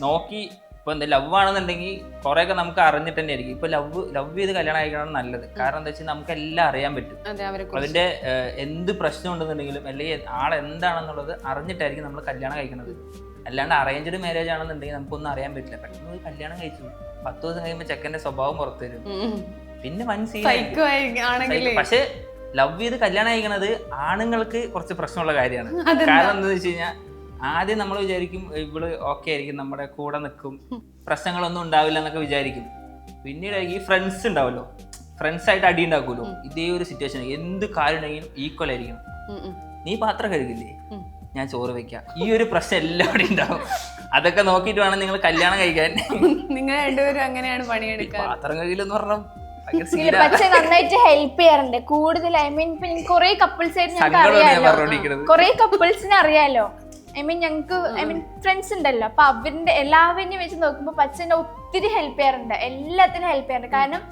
നോക്കി ഇപ്പൊ എന്താ ലവ് ആണെന്നുണ്ടെങ്കിൽ കുറെയൊക്കെ നമുക്ക് അറിഞ്ഞിട്ട് തന്നെ ആയിരിക്കും. ഇപ്പൊ ലവ് ചെയ്ത് കല്യാണം കഴിക്കണം നല്ലത്. കാരണം എന്താ വെച്ചാൽ നമുക്ക് എല്ലാം അറിയാൻ പറ്റും. അതിന്റെ എന്ത് പ്രശ്നം ഉണ്ടെന്നുണ്ടെങ്കിലും അല്ലെങ്കിൽ ആളെന്താണെന്നുള്ളത് അറിഞ്ഞിട്ടായിരിക്കും നമ്മൾ കല്യാണം കഴിക്കുന്നത്. അല്ലാണ്ട് അറേഞ്ച്ഡ് മാരേജ് ആണെന്നുണ്ടെങ്കിൽ നമുക്കൊന്നും അറിയാൻ പറ്റില്ല. പെട്ടെന്ന് പോയി കല്യാണം കഴിച്ചു 10 ദിവസം കഴിയുമ്പോൾ ചെക്കന്റെ സ്വഭാവം പുറത്തു വരും. പിന്നെ പക്ഷെ ലവ് ചെയ്ത് കല്യാണം കഴിക്കണത് ആണുങ്ങൾക്ക് കുറച്ച് പ്രശ്നമുള്ള കാര്യമാണ്. കാരണം എന്താണെന്ന് വെച്ച് കഴിഞ്ഞാൽ ആദ്യം നമ്മൾ വിചാരിക്കും ഇവള് ഓക്കെ ആയിരിക്കും, നമ്മുടെ കൂടെ നിൽക്കും, പ്രശ്നങ്ങളൊന്നും ഉണ്ടാവില്ല എന്നൊക്കെ വിചാരിക്കും. പിന്നീട് ഈ ഫ്രണ്ട്സ് ഉണ്ടാവല്ലോ, ഫ്രണ്ട്സ് ആയിട്ട് അടി ഉണ്ടാക്കുമല്ലോ, ഇതേ ഒരു സിറ്റുവേഷൻ എന്ത് കാര്യം ഉണ്ടെങ്കിലും ഈക്വൽ ആയിരിക്കണം. നീ പാത്രം കഴുകില്ലേ, ഞാൻ ചോറ് വെക്കാം, ഈ ഒരു പ്രശ്നം എല്ലാവരും ഉണ്ടാവും. അതൊക്കെ നോക്കിയിട്ട് വേണം നിങ്ങൾ കല്യാണം കഴിക്കാൻ. നിങ്ങൾ രണ്ടുപേരും അങ്ങനെയാണ് പണിയെടുക്കുക. പാത്രം കഴുകില്ലെന്ന് പറഞ്ഞാൽ പക്ഷെ നന്നായിട്ട് ഹെൽപ്പ് ചെയ്യാറുണ്ട് കൂടുതൽ. ഐ മീൻ ഇപ്പൊ കുറെ കപ്പിൾസ് ആയിട്ട് ഞങ്ങൾക്ക് അറിയാലോ, കുറെ കപ്പിൾസിനെ അറിയാലോ. ഐ മീൻ ഞങ്ങൾക്ക് ഫ്രണ്ട്സ് ഉണ്ടല്ലോ, അപ്പൊ അവരുടെ എല്ലാവരെയും വെച്ച് നോക്കുമ്പോ പച്ചനെ ഒത്തിരി ഹെൽപ്പ് ചെയ്യാറുണ്ട്, എല്ലാത്തിനും ഹെൽപ്പ് ചെയ്യാറുണ്ട്. കാരണം